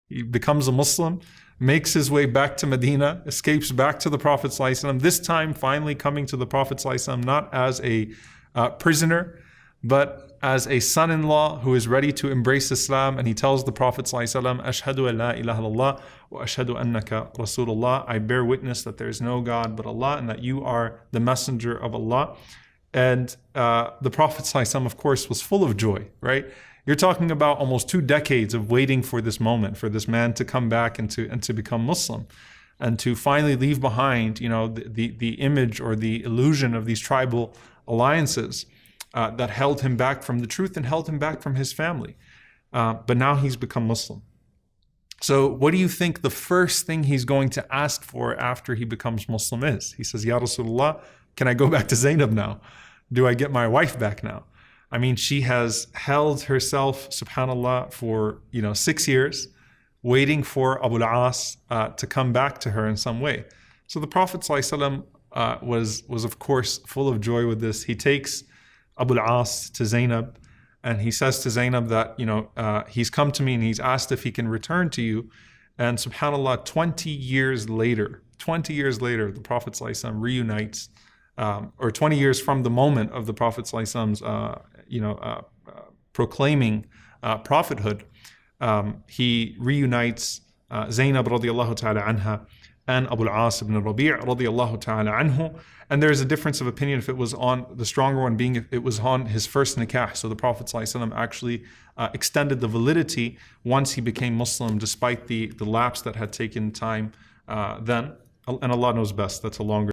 He becomes a Muslim, makes his way back to Medina, escapes back to the Prophet ﷺ, this time finally coming to the Prophet ﷺ not as a prisoner, but as a son-in-law who is ready to embrace Islam. And he tells the Prophet ﷺ, Ashhadu an la ilaha illallah wa ashhadu annaka Rasulullah. I bear witness that there is no God but Allah and that you are the messenger of Allah. And the Prophet ﷺ, of course, was full of joy, right? You're talking about almost 2 decades of waiting for this moment, for this man to come back and to become Muslim, and to finally leave behind, the image or the illusion of these tribal alliances that held him back from the truth and held him back from his family. But now he's become Muslim. So what do you think the first thing he's going to ask for after he becomes Muslim is? He says, Ya Rasulullah, can I go back to Zaynab now? Do I get my wife back now? I mean, she has held herself, subhanAllah, for 6 years, waiting for Al-Aas to come back to her in some way. So the Prophet ﷺ was of course full of joy with this. He takes Al-Aas to Zaynab, and he says to Zaynab that he's come to me and he's asked if he can return to you. And subhanAllah, 20 years later, the Prophet ﷺ reunites, or 20 years from the moment of the Prophet ﷺ's proclaiming prophethood, he reunites Zaynab radiallahu ta'ala anha and Al-Aas ibn Rabi' radiallahu ta'ala anhu. And there's a difference of opinion if it was on, the stronger one being if it was on his first nikah. So the Prophet ﷺ actually extended the validity once he became Muslim, despite the lapse that had taken time then. And Allah knows best, that's a longer